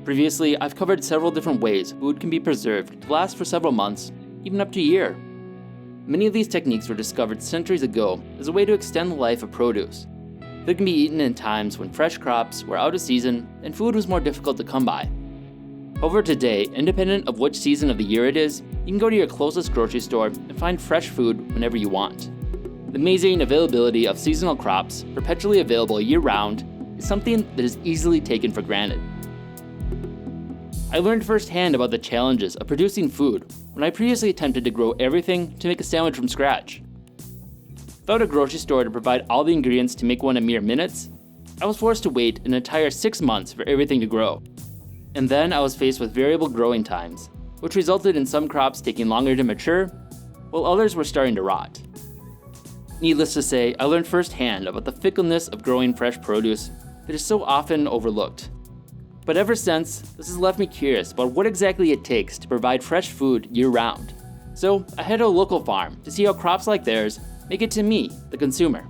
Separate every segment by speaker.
Speaker 1: Previously, I've covered several different ways food can be preserved to last for several months, even up to a year. Many of these techniques were discovered centuries ago as a way to extend the life of produce. They can be eaten in times when fresh crops were out of season and food was more difficult to come by. However, today, independent of which season of the year it is, you can go to your closest grocery store and find fresh food whenever you want. The amazing availability of seasonal crops, perpetually available year-round, is something that is easily taken for granted. I learned firsthand about the challenges of producing food when I previously attempted to grow everything to make a sandwich from scratch. Without a grocery store to provide all the ingredients to make one in mere minutes, I was forced to wait an entire 6 months for everything to grow. And then I was faced with variable growing times, which resulted in some crops taking longer to mature, while others were starting to rot. Needless to say, I learned firsthand about the fickleness of growing fresh produce that is so often overlooked. But ever since, this has left me curious about what exactly it takes to provide fresh food year-round. So I head to a local farm to see how crops like theirs make it to me, the consumer.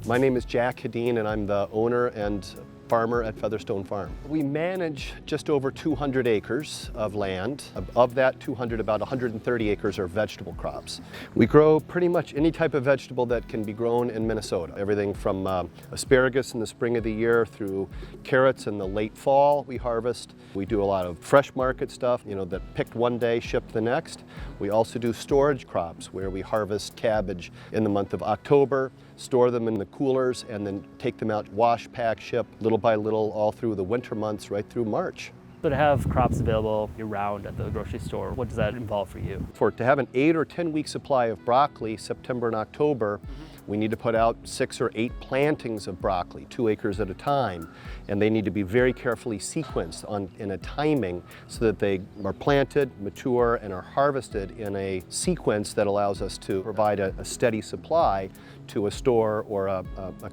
Speaker 2: My name is Jack Hedin, and I'm the owner and farmer at Featherstone Farm. We manage just over 200 acres of land. Of that 200, about 130 acres are vegetable crops. We grow pretty much any type of vegetable that can be grown in Minnesota. Everything from asparagus in the spring of the year through carrots in the late fall we harvest. We do a lot of fresh market stuff, that picked one day, shipped the next. We also do storage crops where we harvest cabbage in the month of October, store them in the coolers, and then take them out, wash, pack, ship, little by little, all through the winter months, right through March.
Speaker 3: So to have crops available year-round at the grocery store, what does that involve for you?
Speaker 2: To have an 8 or 10 week supply of broccoli, September and October, we need to put out 6 or 8 plantings of broccoli, 2 acres at a time, and they need to be very carefully sequenced in a timing so that they are planted, mature, and are harvested in a sequence that allows us to provide a steady supply to a store or a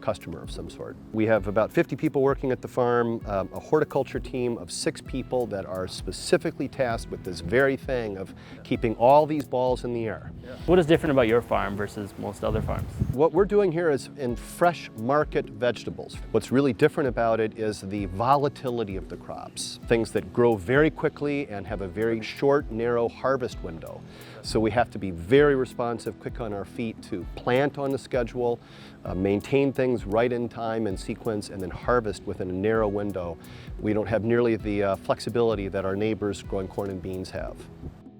Speaker 2: customer of some sort. We have about 50 people working at the farm, a horticulture team of 6 people that are specifically tasked with this very thing of keeping all these balls in the air.
Speaker 3: What is different about your farm versus most other farms?
Speaker 2: What we're doing here is in fresh market vegetables. What's really different about it is the volatility of the crops. Things that grow very quickly and have a very short, narrow harvest window. So we have to be very responsive, quick on our feet to plant on the schedule, maintain things right in time and sequence, and then harvest within a narrow window. We don't have nearly the flexibility that our neighbors growing corn and beans have.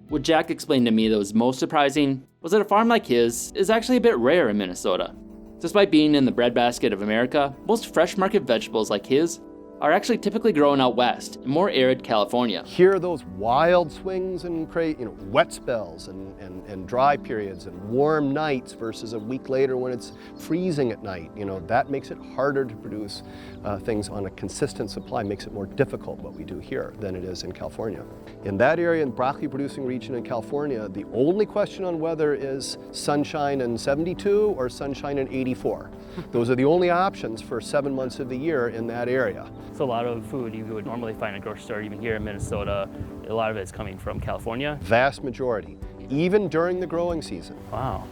Speaker 1: What Jack explained to me that was most surprising was that a farm like his is actually a bit rare in Minnesota. Despite being in the breadbasket of America, most fresh market vegetables like his are actually typically grown out west in more arid California.
Speaker 2: Here are those wild swings and wet spells and dry periods and warm nights versus a week later when it's freezing at night. That makes it harder to produce things on a consistent supply, makes it more difficult what we do here than it is in California. In that area, in broccoli producing region in California, the only question on weather is sunshine in 72 or sunshine in 84. Those are the only options for 7 months of the year in that area.
Speaker 3: So a lot of food you would normally find in a grocery store, even here in Minnesota, a lot of it is coming from California?
Speaker 2: Vast majority, even during the growing season.
Speaker 3: Wow.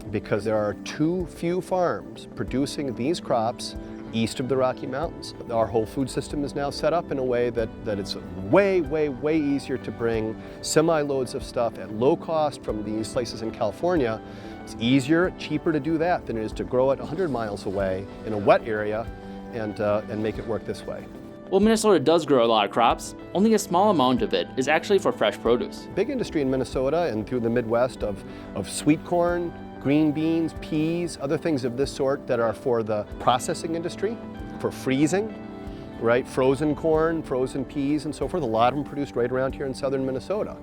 Speaker 2: Because there are too few farms producing these crops east of the Rocky Mountains. Our whole food system is now set up in a way that it's way, way, way easier to bring semi-loads of stuff at low cost from these places in California. It's easier, cheaper to do that than it is to grow it 100 miles away in a wet area and make it work this way.
Speaker 1: While Minnesota does grow a lot of crops, only a small amount of it is actually for fresh produce.
Speaker 2: Big industry in Minnesota and through the Midwest of sweet corn, green beans, peas, other things of this sort that are for the processing industry, for freezing, right? Frozen corn, frozen peas, and so forth. A lot of them produced right around here in southern Minnesota.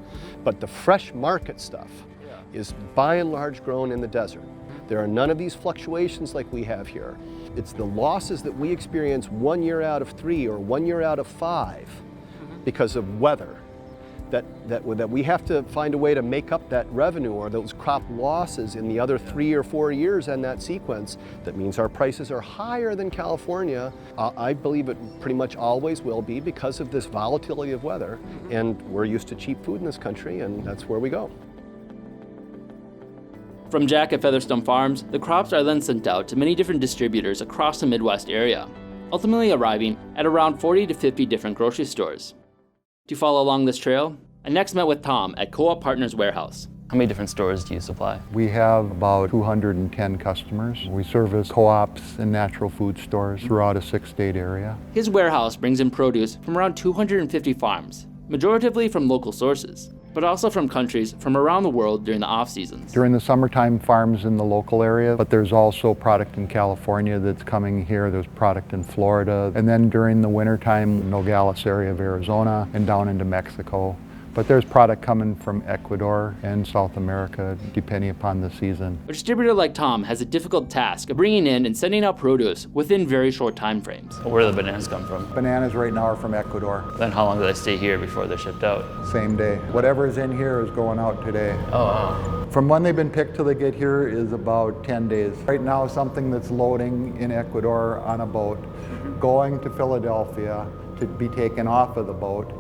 Speaker 2: But the fresh market stuff is by and large grown in the desert. There are none of these fluctuations like we have here. It's the losses that we experience 1 year out of 3 or 1 year out of 5 because of weather that we have to find a way to make up that revenue or those crop losses in the other 3 or 4 years in that sequence. That means our prices are higher than California. I believe it pretty much always will be because of this volatility of weather, and we're used to cheap food in this country, and that's where we go.
Speaker 1: From Jack at Featherstone Farms, the crops are then sent out to many different distributors across the Midwest area. ultimately arriving at around 40 to 50 different grocery stores. To follow along this trail, I next met with Tom at Co-op Partners Warehouse. How many different stores do you supply?
Speaker 4: We have about 210 customers. We service co-ops and natural food stores throughout a 6-state area.
Speaker 1: His warehouse brings in produce from around 250 farms, majoritively from local sources, but also from countries from around the world during the off-seasons.
Speaker 4: During the summertime, farms in the local area, but there's also product in California that's coming here. There's product in Florida. And then during the wintertime, Nogales area of Arizona and down into Mexico. But there's product coming from Ecuador and South America, depending upon the season.
Speaker 1: A distributor like Tom has a difficult task of bringing in and sending out produce within very short time frames. Where do the bananas come from?
Speaker 4: Bananas right now are from Ecuador.
Speaker 1: Then how long do they stay here before they're shipped out?
Speaker 4: Same day. Whatever's in here is going out today.
Speaker 1: Oh, wow.
Speaker 4: From when they've been picked till they get here is about 10 days. Right now, something that's loading in Ecuador on a boat, going to Philadelphia to be taken off of the boat,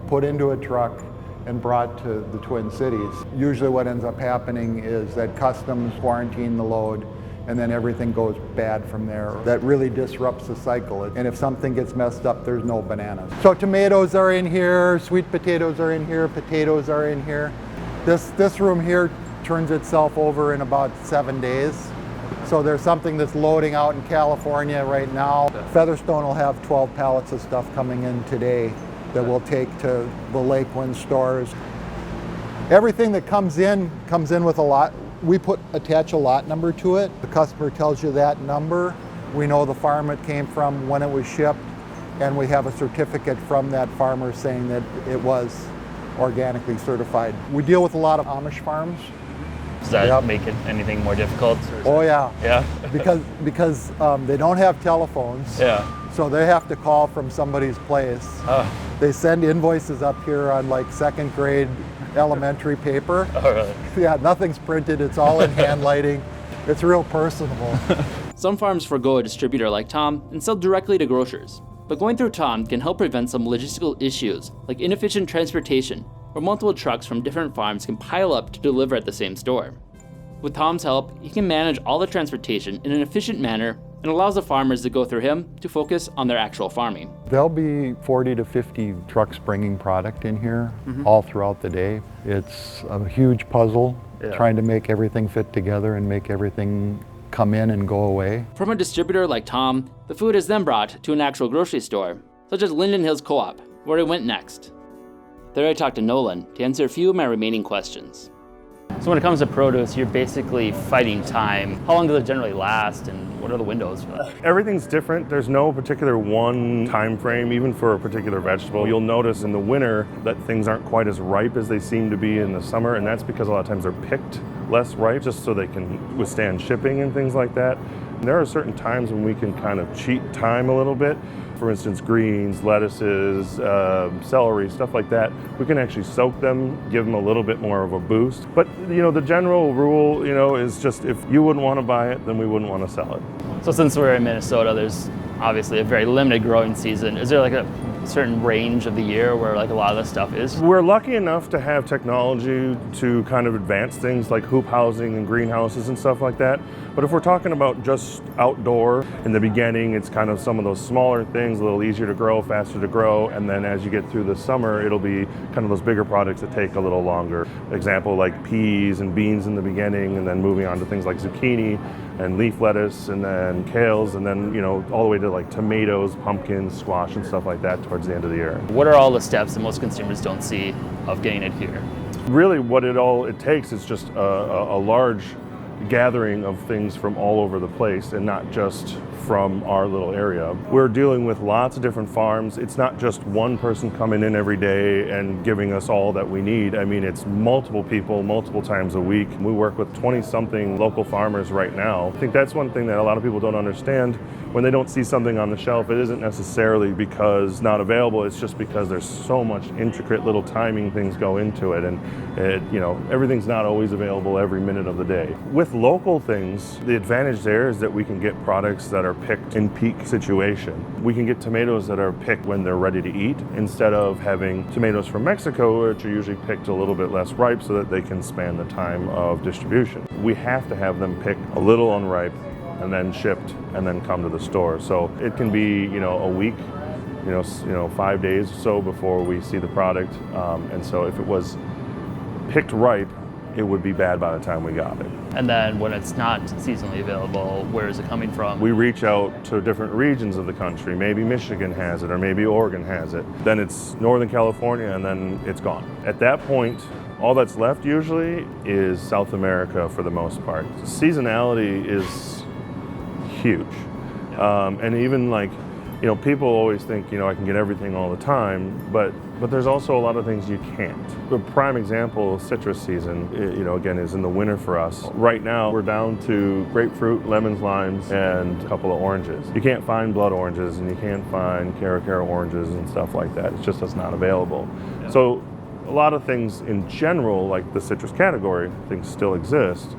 Speaker 4: put into a truck, and brought to the Twin Cities. Usually what ends up happening is that customs quarantine the load, and then everything goes bad from there. That really disrupts the cycle. And if something gets messed up, there's no bananas. So tomatoes are in here, sweet potatoes are in here, potatoes are in here. This room here turns itself over in about 7 days. So there's something that's loading out in California right now. Featherstone will have 12 pallets of stuff coming in today that we'll take to the Lakeland stores. Everything that comes in with a lot. We attach a lot number to it. The customer tells you that number. We know the farm it came from, when it was shipped, and we have a certificate from that farmer saying that it was organically certified. We deal with a lot of Amish farms.
Speaker 3: Does that make it anything more difficult?
Speaker 4: Oh yeah.
Speaker 3: Yeah.
Speaker 4: because they don't have telephones.
Speaker 3: Yeah.
Speaker 4: So they have to call from somebody's place.
Speaker 3: Oh.
Speaker 4: They send invoices up here on like 2nd grade elementary paper.
Speaker 3: Oh, really?
Speaker 4: Yeah, nothing's printed. It's all in handwriting. It's real personable.
Speaker 1: Some farms forgo a distributor like Tom and sell directly to grocers. But going through Tom can help prevent some logistical issues like inefficient transportation, where multiple trucks from different farms can pile up to deliver at the same store. With Tom's help, he can manage all the transportation in an efficient manner and allows the farmers to go through him to focus on their actual farming.
Speaker 4: There'll be 40 to 50 trucks bringing product in here all throughout the day. It's a huge puzzle, trying to make everything fit together and make everything come in and go away.
Speaker 1: From a distributor like Tom, the food is then brought to an actual grocery store, such as Linden Hills Co-op, where it went next. There I talked to Nolan to answer a few of my remaining questions. So when it comes to produce, you're basically fighting time. How long do they generally last, and what are the windows for that?
Speaker 5: Everything's different. There's no particular one time frame, even for a particular vegetable. You'll notice in the winter that things aren't quite as ripe as they seem to be in the summer, and that's because a lot of times they're picked less ripe just so they can withstand shipping and things like that. And there are certain times when we can kind of cheat time a little bit. For instance, greens, lettuces, celery, stuff like that. We can actually soak them, give them a little bit more of a boost. But the general rule, is just if you wouldn't want to buy it, then we wouldn't want to sell it.
Speaker 1: So since we're in Minnesota, there's obviously a very limited growing season. Is there like a certain range of the year where like a lot of this stuff is?
Speaker 5: We're lucky enough to have technology to kind of advance things like hoop housing and greenhouses and stuff like that. But if we're talking about just outdoor, in the beginning, it's kind of some of those smaller things, a little easier to grow, faster to grow. And then as you get through the summer, it'll be kind of those bigger products that take a little longer. Example, like peas and beans in the beginning, and then moving on to things like zucchini and leaf lettuce, and then kales, and then, all the way to like tomatoes, pumpkins, squash, and stuff like that towards the end of the year.
Speaker 1: What are all the steps that most consumers don't see of getting it here?
Speaker 5: Really, what it takes is just a large gathering of things from all over the place, and not just from our little area. We're dealing with lots of different farms. It's not just one person coming in every day and giving us all that we need. I mean, it's multiple people, multiple times a week. We work with 20-something local farmers right now. I think that's one thing that a lot of people don't understand. When they don't see something on the shelf, it isn't necessarily because it's not available, it's just because there's so much intricate little timing things go into it, and everything's not always available every minute of the day. With local things, the advantage there is that we can get products that are picked in peak situation. We can get tomatoes that are picked when they're ready to eat, instead of having tomatoes from Mexico, which are usually picked a little bit less ripe so that they can span the time of distribution. We have to have them picked a little unripe and then shipped and then come to the store. So it can be, a week, 5 days or so before we see the product. And so if it was picked ripe, it would be bad by the time we got it.
Speaker 3: And then when it's not seasonally available, where is it coming from?
Speaker 5: We reach out to different regions of the country. Maybe Michigan has it, or maybe Oregon has it. Then it's Northern California, and then it's gone. At that point, all that's left usually is South America for the most part. Seasonality is huge. And even people always think, I can get everything all the time, but there's also a lot of things you can't. A prime example, citrus season, again, is in the winter for us. Right now, we're down to grapefruit, lemons, limes, and a couple of oranges. You can't find blood oranges, and you can't find Cara oranges and stuff like that. It's just that's not available. Yeah. So a lot of things in general, like the citrus category, things still exist,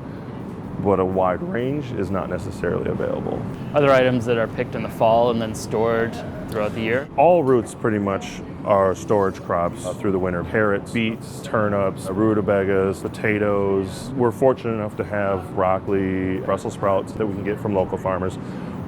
Speaker 5: but a wide range is not necessarily available.
Speaker 3: Other items that are picked in the fall and then stored throughout the year?
Speaker 5: All roots pretty much are storage crops through the winter. Carrots, beets, turnips, rutabagas, potatoes. We're fortunate enough to have broccoli, Brussels sprouts that we can get from local farmers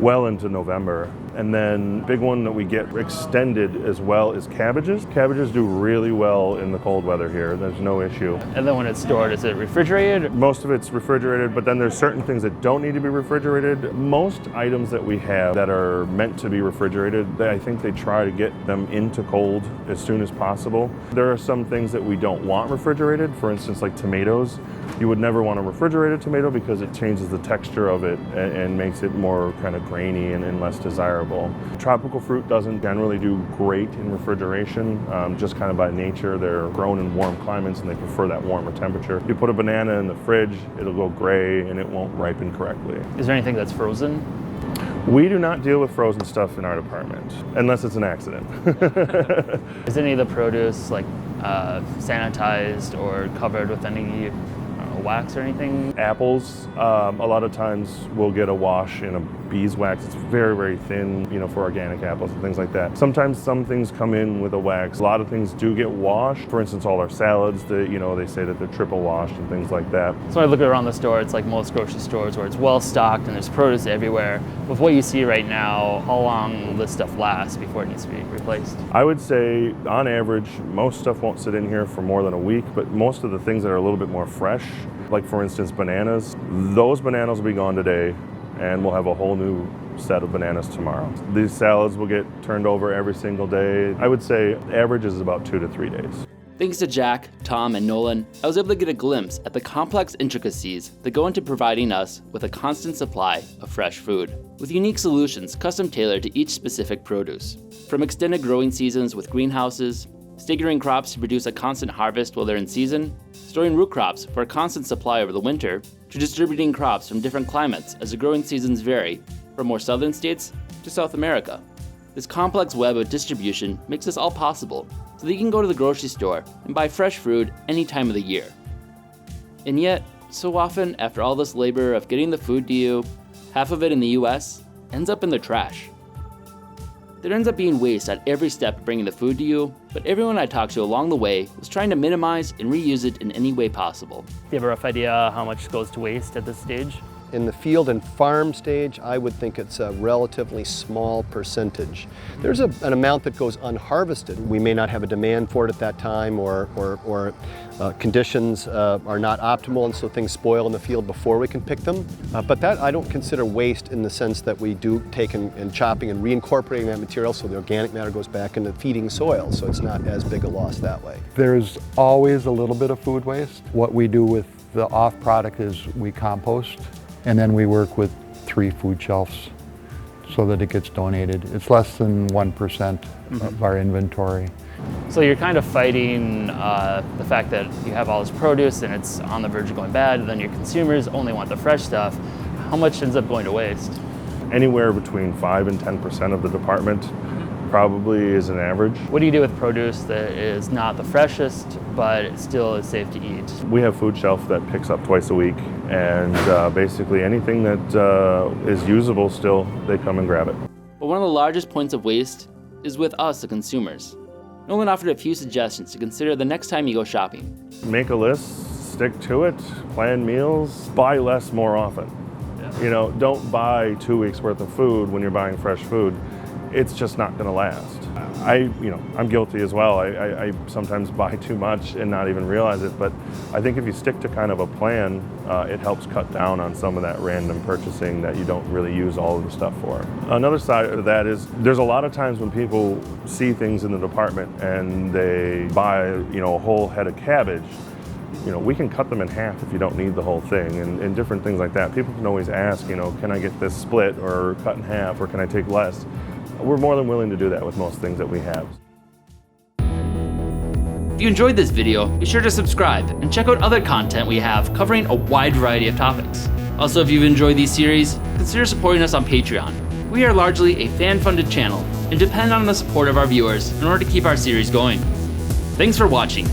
Speaker 5: well into November. And then big one that we get extended as well is cabbages. Cabbages do really well in the cold weather here. There's no issue.
Speaker 3: And then when it's stored, is it refrigerated?
Speaker 5: Most of it's refrigerated, but then there's certain things that don't need to be refrigerated. Most items that we have that are meant to be refrigerated, I think they try to get them into cold as soon as possible. There are some things that we don't want refrigerated. For instance, like tomatoes. You would never want a refrigerated tomato because it changes the texture of it and makes it more kind of grainy and less desirable. Tropical fruit doesn't generally do great in refrigeration, just kind of by nature. They're grown in warm climates and they prefer that warmer temperature. You put a banana in the fridge, it'll go gray and it won't ripen correctly.
Speaker 3: Is there anything that's frozen?
Speaker 5: We do not deal with frozen stuff in our department, unless it's an accident.
Speaker 3: Is any of the produce sanitized or covered with any wax or anything?
Speaker 5: Apples, a lot of times we'll get a wash in a beeswax. It's very, very thin, for organic apples and things like that. Sometimes some things come in with a wax. A lot of things do get washed. For instance, all our salads, they say that they're triple washed and things like that.
Speaker 3: So when I look around the store, it's like most grocery stores where it's well stocked and there's produce everywhere. With what you see right now, how long will this stuff last before it needs to be replaced?
Speaker 5: I would say, on average, most stuff won't sit in here for more than a week, but most of the things that are a little bit more fresh, like for instance bananas, those bananas will be gone today and we'll have a whole new set of bananas tomorrow. These salads will get turned over every single day. I would say average is about 2 to 3 days.
Speaker 1: Thanks to Jack, Tom, and Nolan, I was able to get a glimpse at the complex intricacies that go into providing us with a constant supply of fresh food, with unique solutions custom tailored to each specific produce. From extended growing seasons with greenhouses, staggering crops to produce a constant harvest while they're in season, storing root crops for a constant supply over the winter, to distributing crops from different climates as the growing seasons vary, from more southern states to South America. This complex web of distribution makes this all possible, so that you can go to the grocery store and buy fresh food any time of the year. And yet, so often, after all this labor of getting the food to you, half of it in the US ends up in the trash. There ends up being waste at every step of bringing the food to you, but everyone I talked to along the way was trying to minimize and reuse it in any way possible.
Speaker 3: Do you have a rough idea how much goes to waste at this stage?
Speaker 2: In the field and farm stage, I would think it's a relatively small percentage. There's an amount that goes unharvested. We may not have a demand for it at that time, or conditions are not optimal, and so things spoil in the field before we can pick them. But that I don't consider waste in the sense that we do take and chopping and reincorporating that material so the organic matter goes back into feeding soil, so it's not as big a loss that way.
Speaker 4: There's always a little bit of food waste. What we do with the off product is we compost, and then we work with 3 food shelves so that it gets donated. It's less than 1% of our inventory.
Speaker 3: So you're kind of fighting the fact that you have all this produce and it's on the verge of going bad, and then your consumers only want the fresh stuff. How much ends up going to waste?
Speaker 5: Anywhere between 5 and 10% of the department probably is an average.
Speaker 3: What do you do with produce that is not the freshest, but it still is safe to eat?
Speaker 5: We have food shelf that picks up twice a week, and basically anything that is usable still, they come and grab it.
Speaker 1: But one of the largest points of waste is with us, the consumers. Nolan offered a few suggestions to consider the next time you go shopping.
Speaker 5: Make a list, stick to it, plan meals, buy less more often.
Speaker 3: Yeah.
Speaker 5: You know, don't buy 2 weeks worth of food when you're buying fresh food. It's just not going to last. I'm guilty as well. I sometimes buy too much and not even realize it, but I think if you stick to kind of a plan, it helps cut down on some of that random purchasing that you don't really use all of the stuff for. Another side of that is there's a lot of times when people see things in the department and they buy, a whole head of cabbage. We can cut them in half if you don't need the whole thing, and different things like that. People can always ask, can I get this split or cut in half, or can I take less? We're more than willing to do that with most things that we have.
Speaker 1: If you enjoyed this video, be sure to subscribe and check out other content we have covering a wide variety of topics. Also, if you've enjoyed these series, consider supporting us on Patreon. We are largely a fan-funded channel and depend on the support of our viewers in order to keep our series going. Thanks for watching.